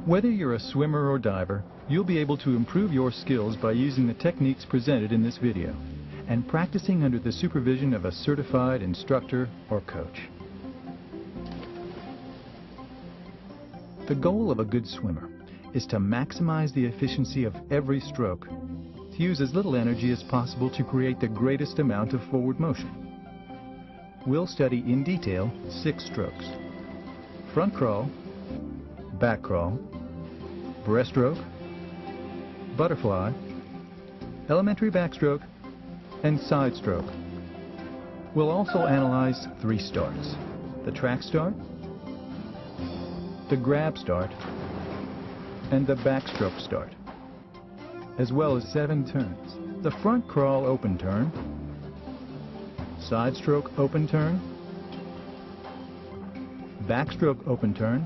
Whether you're a swimmer or diver, you'll be able to improve your skills by using the techniques presented in this video and practicing under the supervision of a certified instructor or coach. The goal of a good swimmer is to maximize the efficiency of every stroke, to use as little energy as possible to create the greatest amount of forward motion. We'll study in detail 6 strokes: front crawl, back crawl, breaststroke, butterfly, elementary backstroke, and side stroke. We'll also analyze 3 starts: the track start, the grab start, and the backstroke start, as well as 7 turns: the front crawl open turn, side stroke open turn, backstroke open turn,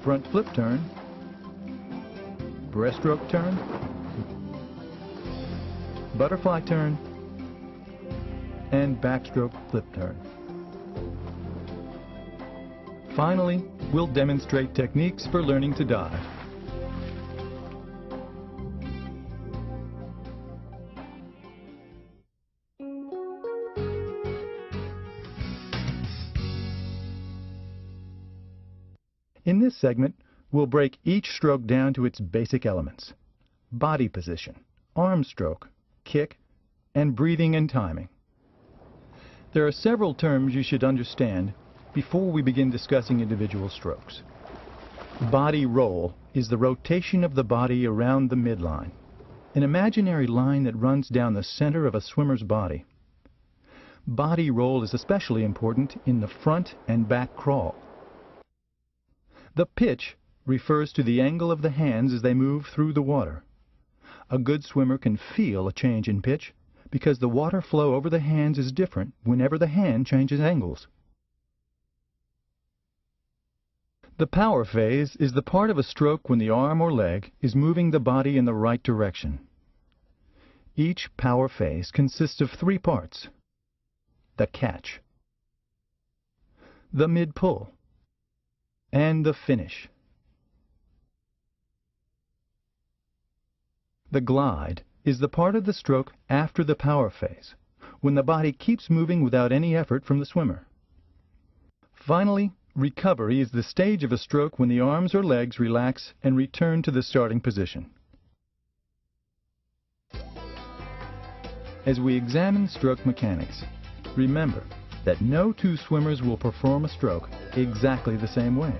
front flip turn, breaststroke turn, butterfly turn, and backstroke flip turn. Finally, we'll demonstrate techniques for learning to dive. In this segment, we'll break each stroke down to its basic elements: body position, arm stroke, kick, and breathing and timing. There are several terms you should understand before we begin discussing individual strokes. Body roll is the rotation of the body around the midline, an imaginary line that runs down the center of a swimmer's body. Body roll is especially important in the front and back crawl. The pitch refers to the angle of the hands as they move through the water. A good swimmer can feel a change in pitch because the water flow over the hands is different whenever the hand changes angles. The power phase is the part of a stroke when the arm or leg is moving the body in the right direction. Each power phase consists of 3 parts: the catch, the mid-pull, and the finish. The glide is the part of the stroke after the power phase, when the body keeps moving without any effort from the swimmer. Finally, recovery is the stage of a stroke when the arms or legs relax and return to the starting position. As we examine stroke mechanics, remember that no 2 swimmers will perform a stroke exactly the same way.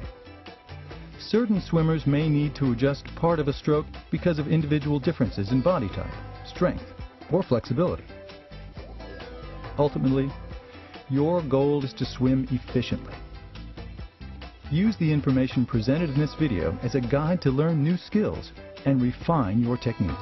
Certain swimmers may need to adjust part of a stroke because of individual differences in body type, strength, or flexibility. Ultimately, your goal is to swim efficiently. Use the information presented in this video as a guide to learn new skills and refine your technique.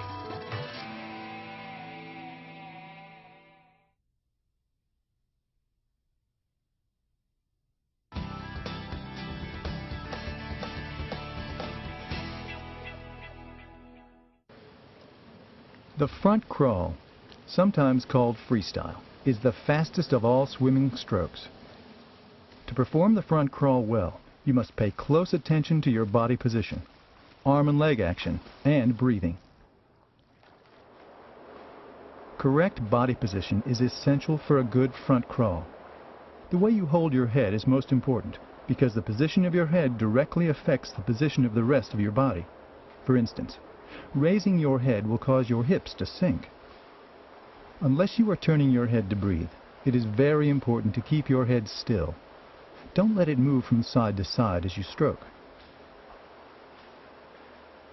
The front crawl, sometimes called freestyle, is the fastest of all swimming strokes. To perform the front crawl well, you must pay close attention to your body position, arm and leg action, and breathing. Correct body position is essential for a good front crawl. The way you hold your head is most important because the position of your head directly affects the position of the rest of your body. For instance, raising your head will cause your hips to sink. Unless you are turning your head to breathe, it is very important to keep your head still. Don't let it move from side to side as you stroke.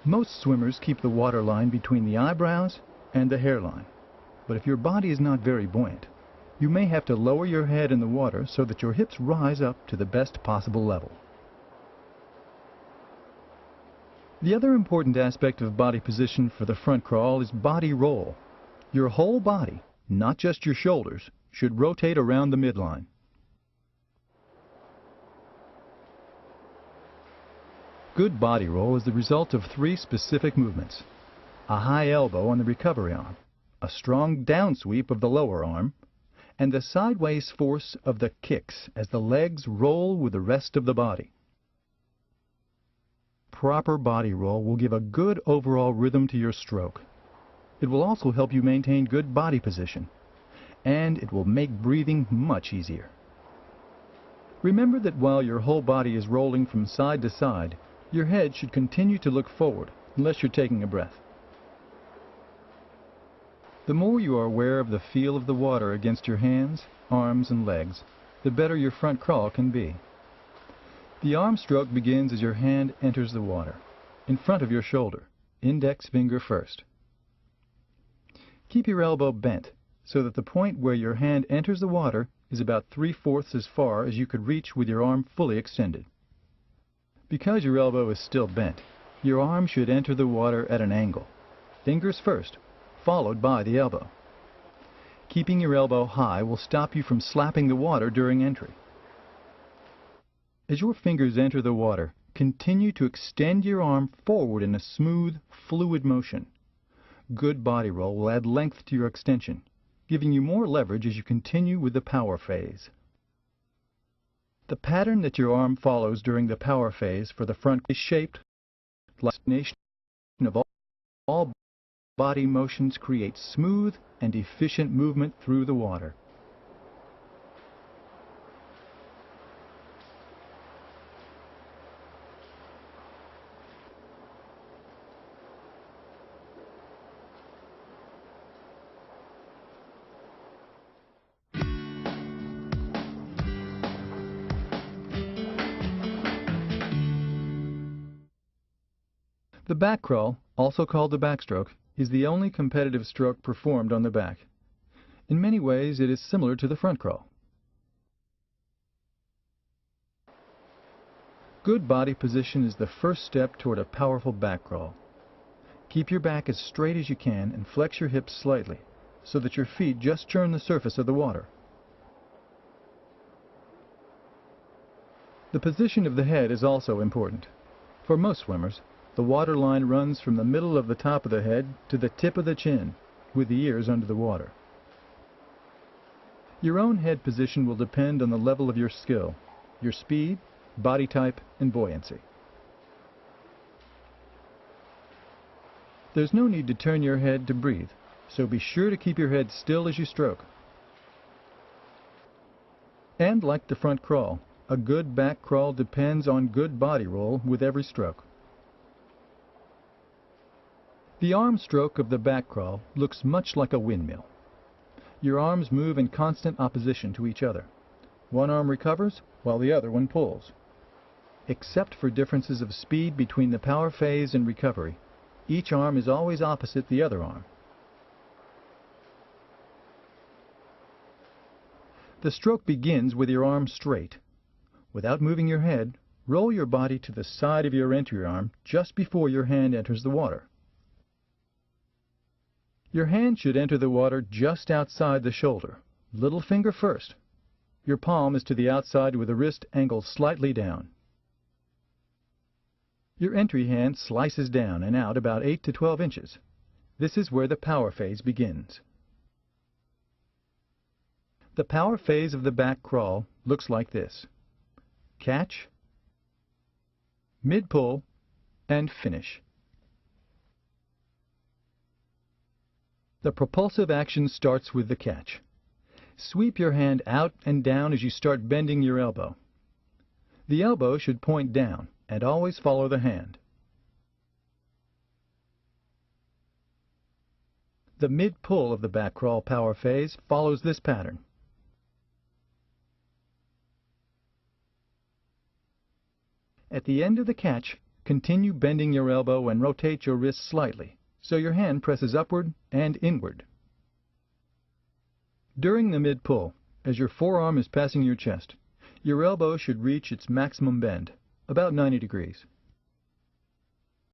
Most swimmers keep the water line between the eyebrows and the hairline, but if your body is not very buoyant, you may have to lower your head in the water so that your hips rise up to the best possible level. The other important aspect of body position for the front crawl is body roll. Your whole body, not just your shoulders, should rotate around the midline. Good body roll is the result of 3 specific movements: a high elbow on the recovery arm, a strong down sweep of the lower arm, and the sideways force of the kicks as the legs roll with the rest of the body. proper body roll will give a good overall rhythm to your stroke. It will also help you maintain good body position, and it will make breathing much easier. Remember that while your whole body is rolling from side to side, your head should continue to look forward unless you're taking a breath. The more you are aware of the feel of the water against your hands, arms, and legs, the better your front crawl can be. The arm stroke begins as your hand enters the water, in front of your shoulder, index finger first. Keep your elbow bent so that the point where your hand enters the water is about 3/4 as far as you could reach with your arm fully extended. Because your elbow is still bent, your arm should enter the water at an angle, fingers first, followed by the elbow. Keeping your elbow high will stop you from slapping the water during entry. As your fingers enter the water, continue to extend your arm forward in a smooth, fluid motion. Good body roll will add length to your extension, giving you more leverage as you continue with the power phase. The pattern that your arm follows during the power phase for the front is shaped like a combination of all body motions create smooth and efficient movement through the water. The back crawl, also called the backstroke, is the only competitive stroke performed on the back. In many ways, it is similar to the front crawl. Good body position is the first step toward a powerful back crawl. Keep your back as straight as you can and flex your hips slightly, so that your feet just churn the surface of the water. The position of the head is also important. For most swimmers, the water line runs from the middle of the top of the head to the tip of the chin, with the ears under the water. Your own head position will depend on the level of your skill, your speed, body type, and buoyancy. There's no need to turn your head to breathe, so be sure to keep your head still as you stroke. And like the front crawl, a good back crawl depends on good body roll with every stroke. The arm stroke of the back crawl looks much like a windmill. Your arms move in constant opposition to each other. One arm recovers while the other one pulls. Except for differences of speed between the power phase and recovery, each arm is always opposite the other arm. The stroke begins with your arm straight. Without moving your head, roll your body to the side of your entry arm just before your hand enters the water. Your hand should enter the water just outside the shoulder, little finger first. Your palm is to the outside with the wrist angled slightly down. Your entry hand slices down and out about 8 to 12 inches. This is where the power phase begins. The power phase of the back crawl looks like this: catch, mid-pull, and finish. The propulsive action starts with the catch. Sweep your hand out and down as you start bending your elbow. The elbow should point down and always follow the hand. The mid-pull of the back crawl power phase follows this pattern. At the end of the catch, continue bending your elbow and rotate your wrist slightly, so your hand presses upward and inward. During the mid-pull, as your forearm is passing your chest, your elbow should reach its maximum bend, about 90 degrees.